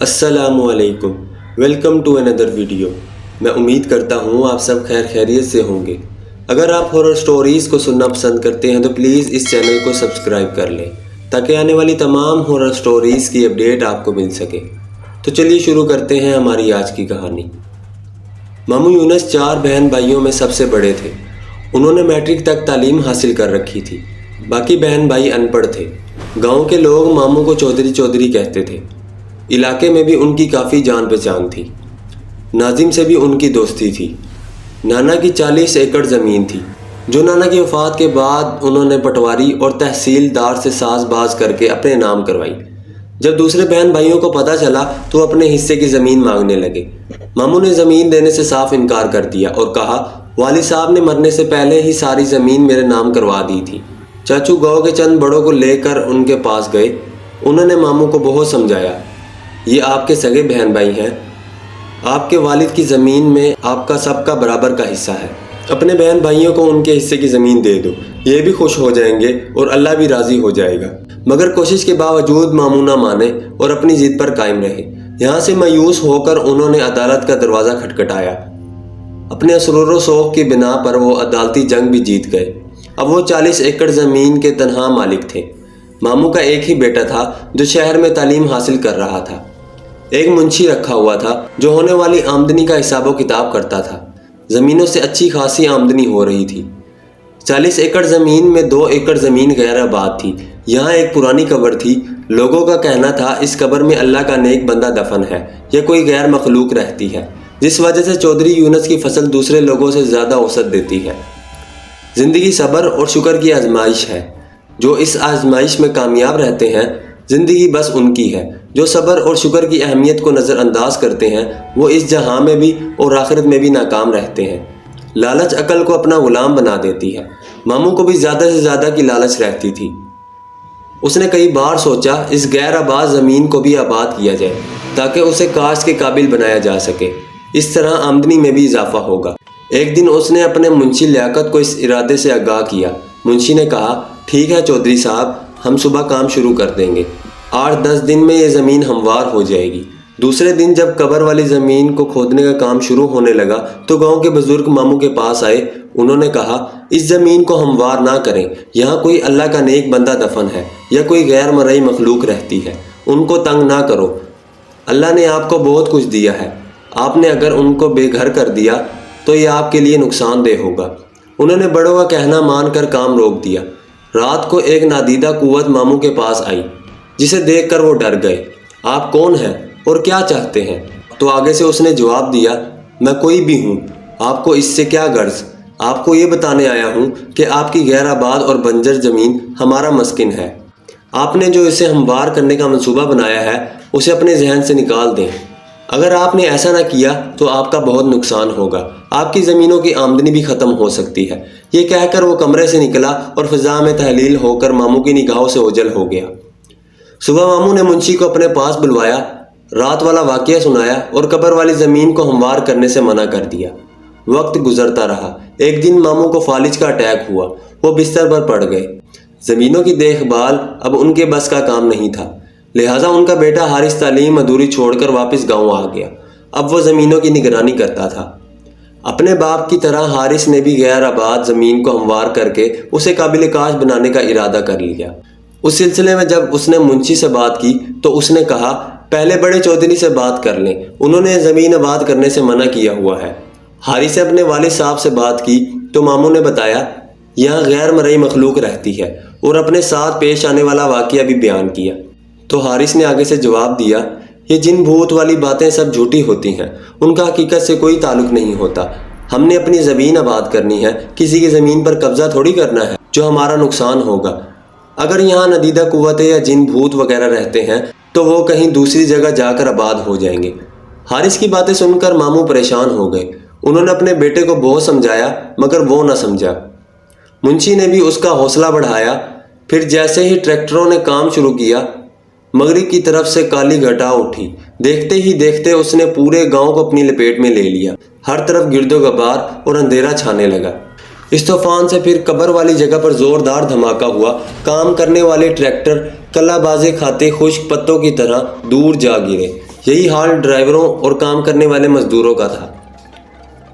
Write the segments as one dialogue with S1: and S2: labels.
S1: السلام علیکم، welcome to another video. میں امید کرتا ہوں آپ سب خیر خیریت سے ہوں گے۔ اگر آپ ہارر سٹوریز کو سننا پسند کرتے ہیں تو پلیز اس چینل کو سبسکرائب کر لیں تاکہ آنے والی تمام ہارر سٹوریز کی اپڈیٹ آپ کو مل سکے۔ تو چلیے شروع کرتے ہیں ہماری آج کی کہانی۔ ماموں یونس 4 بہن بھائیوں میں سب سے بڑے تھے۔ انہوں نے میٹرک تک تعلیم حاصل کر رکھی تھی، باقی بہن بھائی ان پڑھ تھے۔ گاؤں کے لوگ ماموں کو چودھری کہتے تھے۔ علاقے میں بھی ان کی کافی جان پہچان تھی۔ ناظم سے بھی ان کی دوستی تھی۔ نانا کی 40 ایکڑ زمین تھی جو نانا کی وفات کے بعد انہوں نے پٹواری اور تحصیلدار سے ساز باز کر کے اپنے نام کروائی۔ جب دوسرے بہن بھائیوں کو پتہ چلا تو اپنے حصے کی زمین مانگنے لگے۔ ماموں نے زمین دینے سے صاف انکار کر دیا اور کہا والد صاحب نے مرنے سے پہلے ہی ساری زمین میرے نام کروا دی تھی۔ چاچو گاؤں کے چند بڑوں کو لے کر ان کے پاس گئے۔ انہوں نے ماموں کو بہت سمجھایا، یہ آپ کے سگے بہن بھائی ہیں، آپ کے والد کی زمین میں آپ کا سب کا برابر کا حصہ ہے، اپنے بہن بھائیوں کو ان کے حصے کی زمین دے دو، یہ بھی خوش ہو جائیں گے اور اللہ بھی راضی ہو جائے گا۔ مگر کوشش کے باوجود ماموں نہ مانے اور اپنی ضد پر قائم رہے۔ یہاں سے مایوس ہو کر انہوں نے عدالت کا دروازہ کھٹکھٹایا۔ اپنے اسرار و شوق کی بنا پر وہ عدالتی جنگ بھی جیت گئے۔ اب وہ 40 ایکڑ زمین کے تنہا مالک تھے۔ ماموں کا ایک ہی بیٹا تھا جو شہر میں تعلیم حاصل کر رہا تھا۔ ایک منشی رکھا ہوا تھا جو ہونے والی آمدنی کا حساب و کتاب کرتا تھا۔ زمینوں سے اچھی خاصی آمدنی ہو رہی تھی۔ 40 ایکڑ زمین میں 2 ایکڑ زمین غیر آباد تھی۔ یہاں ایک پرانی قبر تھی۔ لوگوں کا کہنا تھا اس قبر میں اللہ کا نیک بندہ دفن ہے یا کوئی غیر مخلوق رہتی ہے، جس وجہ سے چودھری یونس کی فصل دوسرے لوگوں سے زیادہ اوسط دیتی ہے۔ زندگی صبر اور شکر کی آزمائش ہے۔ جو اس آزمائش میں کامیاب رہتے ہیں، زندگی بس ان کی ہے۔ جو صبر اور شکر کی اہمیت کو نظر انداز کرتے ہیں وہ اس جہاں میں بھی اور آخرت میں بھی ناکام رہتے ہیں۔ لالچ عقل کو اپنا غلام بنا دیتی ہے۔ ماموں کو بھی زیادہ سے زیادہ کی لالچ رہتی تھی۔ اس نے کئی بار سوچا اس غیر آباد زمین کو بھی آباد کیا جائے تاکہ اسے کاشت کے قابل بنایا جا سکے۔ اس طرح آمدنی میں بھی اضافہ ہوگا۔ ایک دن اس نے اپنے منشی لیاقت کو اس ارادے سے آگاہ کیا۔ منشی نے کہا ٹھیک ہے چودھری صاحب، ہم صبح کام شروع کر دیں گے۔ 8-10 دن میں یہ زمین ہموار ہو جائے گی۔ دوسرے دن جب قبر والی زمین کو کھودنے کا کام شروع ہونے لگا تو گاؤں کے بزرگ ماموں کے پاس آئے۔ انہوں نے کہا اس زمین کو ہموار نہ کریں، یہاں کوئی اللہ کا نیک بندہ دفن ہے یا کوئی غیر مرئی مخلوق رہتی ہے، ان کو تنگ نہ کرو۔ اللہ نے آپ کو بہت کچھ دیا ہے، آپ نے اگر ان کو بے گھر کر دیا تو یہ آپ کے لیے نقصان دہ ہوگا۔ انہوں نے بڑوں کا کہنا مان کر کام روک دیا۔ رات کو ایک نادیدہ قوت ماموں کے پاس آئی جسے دیکھ کر وہ ڈر گئے۔ آپ کون ہیں اور کیا چاہتے ہیں؟ تو آگے سے اس نے جواب دیا میں کوئی بھی ہوں، آپ کو اس سے کیا غرض؟ آپ کو یہ بتانے آیا ہوں کہ آپ کی غیر آباد اور بنجر زمین ہمارا مسکن ہے۔ آپ نے جو اسے ہموار کرنے کا منصوبہ بنایا ہے اسے اپنے ذہن سے نکال دیں۔ اگر آپ نے ایسا نہ کیا تو آپ کا بہت نقصان ہوگا، آپ کی زمینوں کی آمدنی بھی ختم ہو سکتی ہے۔ یہ کہہ کر وہ کمرے سے نکلا اور فضا میں تحلیل ہو کر ماموں کی نگاہوں سے اوجھل ہو گیا۔ صبح ماموں نے منشی کو اپنے پاس بلوایا، رات والا واقعہ سنایا اور قبر والی زمین کو ہموار کرنے سے منع کر دیا۔ وقت گزرتا رہا۔ ایک دن ماموں کو فالج کا اٹیک ہوا، وہ بستر پر پڑ گئے۔ زمینوں کی دیکھ بھال اب ان کے بس کا کام نہیں تھا، لہٰذا ان کا بیٹا حارث تعلیم ادھوری چھوڑ کر واپس گاؤں آ گیا۔ اب وہ زمینوں کی نگرانی کرتا تھا۔ اپنے باپ کی طرح حارث نے بھی غیر آباد زمین کو ہموار کر کے اسے قابل کاشت بنانے کا ارادہ کر لیا۔ اس سلسلے میں جب اس نے منشی سے بات کی تو اس نے کہا پہلے بڑے چودھری سے بات کر لیں، انہوں نے زمین آباد کرنے سے منع کیا ہوا ہے۔ حارث نے اپنے والد صاحب سے بات کی تو ماموں نے بتایا یہاں غیر مرئی مخلوق رہتی ہے اور اپنے ساتھ پیش آنے والا واقعہ بھی بیان کیا۔ تو حارث نے آگے سے جواب دیا یہ جن بھوت والی باتیں سب جھوٹی ہوتی ہیں، ان کا حقیقت سے کوئی تعلق نہیں ہوتا۔ ہم نے اپنی زمین آباد کرنی ہے، کسی کی زمین پر قبضہ تھوڑی کرنا ہے جو ہمارا نقصان ہوگا۔ اگر یہاں ندیدہ قوتیں یا جن بھوت وغیرہ رہتے ہیں تو وہ کہیں دوسری جگہ جا کر آباد ہو جائیں گے۔ حارث کی باتیں سن کر ماموں پریشان ہو گئے۔ انہوں نے اپنے بیٹے کو بہت سمجھایا مگر وہ نہ سمجھا۔ منشی نے بھی اس کا حوصلہ بڑھایا۔ پھر جیسے ہی ٹریکٹروں نے کام شروع کیا، مغرب کی طرف سے کالی گھٹا اٹھی۔ دیکھتے ہی دیکھتے اس نے پورے گاؤں کو اپنی لپیٹ میں لے لیا۔ ہر طرف گرد و غبار اور اندھیرا چھانے لگا۔ اس طوفان سے پھر قبر والی جگہ پر زوردار دھماکہ ہوا۔ کام کرنے والے ٹریکٹر کلا بازے کھاتے خشک پتوں کی طرح دور جا گرے۔ یہی حال ڈرائیوروں اور کام کرنے والے مزدوروں کا تھا۔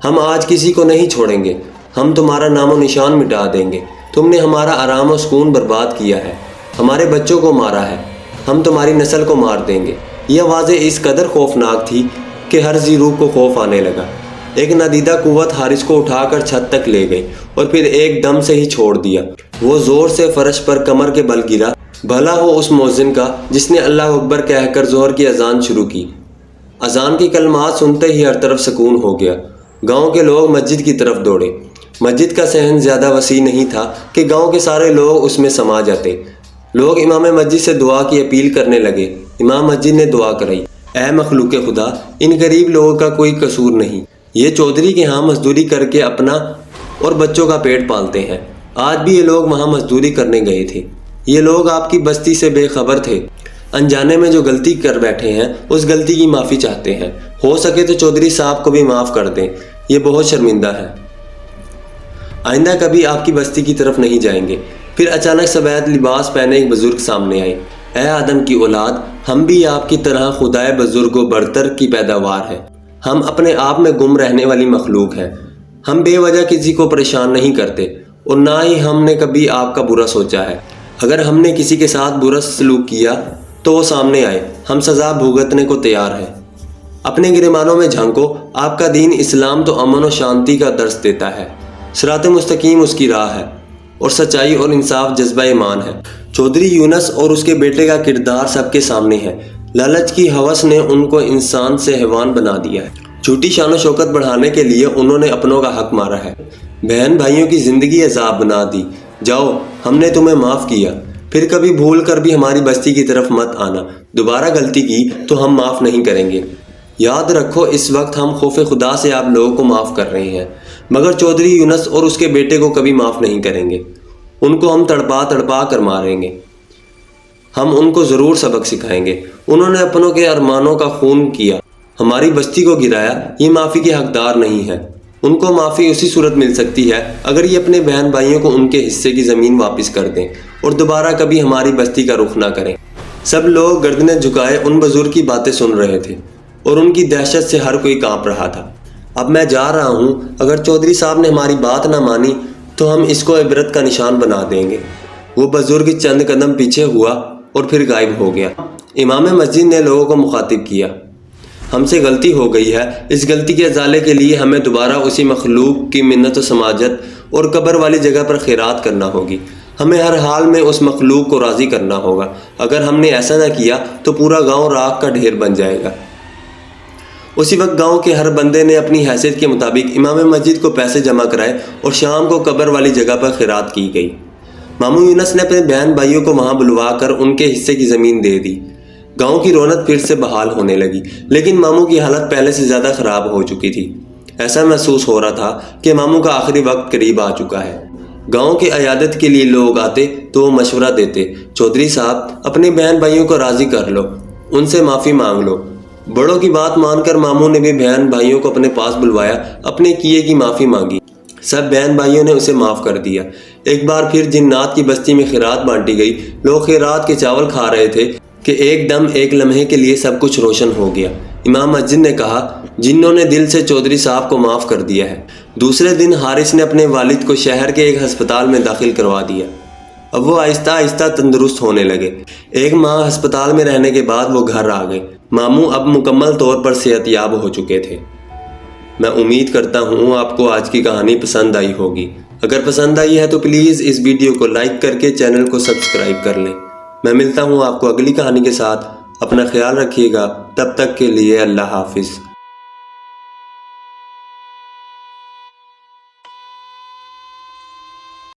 S1: ہم آج کسی کو نہیں چھوڑیں گے، ہم تمہارا نام و نشان مٹا دیں گے۔ تم نے ہمارا آرام و سکون برباد کیا ہے، ہمارے بچوں کو مارا ہے، ہم تمہاری نسل کو مار دیں گے۔ یہ آوازیں اس قدر خوفناک تھی کہ ہر ذی روح کو خوف آنے لگا۔ ایک نادیدہ قوت حارث کو اٹھا کر چھت تک لے گئی اور پھر ایک دم سے ہی چھوڑ دیا۔ وہ زور سے فرش پر کمر کے بل گرا۔ بھلا ہو اس مؤذن کا جس نے اللہ اکبر کہہ کر ظہر کی اذان شروع کی۔ اذان کی کلمات سنتے ہی ہر طرف سکون ہو گیا۔ گاؤں کے لوگ مسجد کی طرف دوڑے۔ مسجد کا صحن زیادہ وسیع نہیں تھا کہ گاؤں کے سارے لوگ اس میں سما جاتے۔ لوگ امام مسجد سے دعا کی اپیل کرنے لگے۔ امام مسجد نے دعا کرائی، اے مخلوق خدا، ان غریب لوگوں کا کوئی قصور نہیں، یہ چودھری کے ہاں مزدوری کر کے اپنا اور بچوں کا پیٹ پالتے ہیں۔ آج بھی یہ لوگ وہاں مزدوری کرنے گئے تھے۔ یہ لوگ آپ کی بستی سے بے خبر تھے، انجانے میں جو غلطی کر بیٹھے ہیں اس غلطی کی معافی چاہتے ہیں۔ ہو سکے تو چودھری صاحب کو بھی معاف کر دیں، یہ بہت شرمندہ ہے، آئندہ کبھی آپ کی بستی کی طرف نہیں جائیں گے۔ پھر اچانک سفید لباس پہنے ایک بزرگ سامنے آئے۔ اے آدم کی اولاد، ہم بھی آپ کی طرح خدائے بزرگ و برتر کی پیداوار ہیں۔ ہم اپنے آپ میں گم رہنے والی مخلوق ہیں۔ ہم بے وجہ کسی کو پریشان نہیں کرتے اور نہ ہی ہم نے کبھی آپ کا برا سوچا ہے۔ اگر ہم نے کسی کے ساتھ برا سلوک کیا تو وہ سامنے آئے، ہم سزا بھگتنے کو تیار ہیں۔ اپنے گریبانوں میں جھانکو، آپ کا دین اسلام تو امن و شانتی کا درس دیتا ہے۔ صراط مستقیم اس کی راہ ہے اور سچائی اور انصاف جذبہ ایمان ہے۔ چودھری یونس اور اس کے بیٹے کا کردار سب کے سامنے ہے۔ لالچ کی ہوس نے ان کو انسان سے حیوان بنا دیا ہے۔ جھوٹی شان و شوکت بڑھانے کے لیے انہوں نے اپنوں کا حق مارا ہے، بہن بھائیوں کی زندگی عذاب بنا دی۔ جاؤ، ہم نے تمہیں معاف کیا، پھر کبھی بھول کر بھی ہماری بستی کی طرف مت آنا۔ دوبارہ غلطی کی تو ہم معاف نہیں کریں گے۔ یاد رکھو، اس وقت ہم خوف خدا سے آپ لوگوں کو معاف کر رہے ہیں، مگر چودھری یونس اور اس کے بیٹے کو کبھی معاف نہیں کریں گے۔ ان کو ہم تڑپا تڑپا کر ماریں گے۔ ہم ان کو ضرور سبق سکھائیں گے۔ انہوں نے اپنوں کے ارمانوں کا خون کیا، ہماری بستی کو گرایا، یہ معافی کے حقدار نہیں ہے۔ ان کو معافی اسی صورت مل سکتی ہے اگر یہ اپنے بہن بھائیوں کو ان کے حصے کی زمین واپس کر دیں اور دوبارہ کبھی ہماری بستی کا رخ نہ کریں۔ سب لوگ گردنیں جھکائے ان بزرگ کی باتیں سن رہے تھے اور ان کی دہشت سے ہر کوئی کانپ رہا تھا۔ اب میں جا رہا ہوں، اگر چودھری صاحب نے ہماری بات نہ مانی تو ہم اس کو عبرت کا نشان بنا دیں گے۔ وہ بزرگ چند قدم پیچھے ہوا اور پھر غائب ہو گیا۔ امام مسجد نے لوگوں کو مخاطب کیا، ہم سے غلطی ہو گئی ہے، اس غلطی کے ازالے کے لیے ہمیں دوبارہ اسی مخلوق کی منت و سماجت اور قبر والی جگہ پر خیرات کرنا ہوگی۔ ہمیں ہر حال میں اس مخلوق کو راضی کرنا ہوگا۔ اگر ہم نے ایسا نہ کیا تو پورا گاؤں راکھ کا ڈھیر بن جائے گا۔ اسی وقت گاؤں کے ہر بندے نے اپنی حیثیت کے مطابق امام مسجد کو پیسے جمع کرائے اور شام کو قبر والی جگہ پر خیرات کی گئی۔ ماموں یونس نے اپنے بہن بھائیوں کو وہاں بلوا کر ان کے حصے کی زمین دے دی۔ گاؤں کی رونق پھر سے بحال ہونے لگی، لیکن ماموں کی حالت پہلے سے زیادہ خراب ہو چکی تھی۔ ایسا محسوس ہو رہا تھا کہ ماموں کا آخری وقت قریب آ چکا ہے۔ گاؤں کے عیادت کے لیے لوگ آتے تو وہ مشورہ دیتے، چودھری صاحب، اپنے بہن بھائیوں کو راضی کر لو، ان سے معافی مانگ لو۔ بڑوں کی بات مان کر ماموں نے بھی بہن بھائیوں کو اپنے پاس بلوایا، اپنے کیے کی معافی مانگی۔ سب بہن بھائیوں نے اسے معاف کر دیا۔ ایک بار پھر جنات کی بستی میں خیرات بانٹی گئی۔ لوگ خیرات کے چاول کھا رہے تھے کہ ایک دم ایک لمحے کے لیے سب کچھ روشن ہو گیا۔ امام مسجد نے کہا، جنوں نے دل سے چودھری صاحب کو معاف کر دیا ہے۔ دوسرے دن حارث نے اپنے والد کو شہر کے ایک ہسپتال میں داخل کروا دیا۔ اب وہ آہستہ آہستہ تندرست ہونے لگے۔ ایک ماہ ہسپتال میں رہنے کے بعد وہ گھر آ گئے۔ ماموں اب مکمل طور پر صحت یاب ہو چکے تھے۔ میں امید کرتا ہوں آپ کو آج کی کہانی پسند آئی ہوگی۔ اگر پسند آئی ہے تو پلیز اس ویڈیو کو لائک کر کے چینل کو سبسکرائب کر لیں۔ میں ملتا ہوں آپ کو اگلی کہانی کے ساتھ۔ اپنا خیال رکھیے گا، تب تک کے لیے اللہ حافظ۔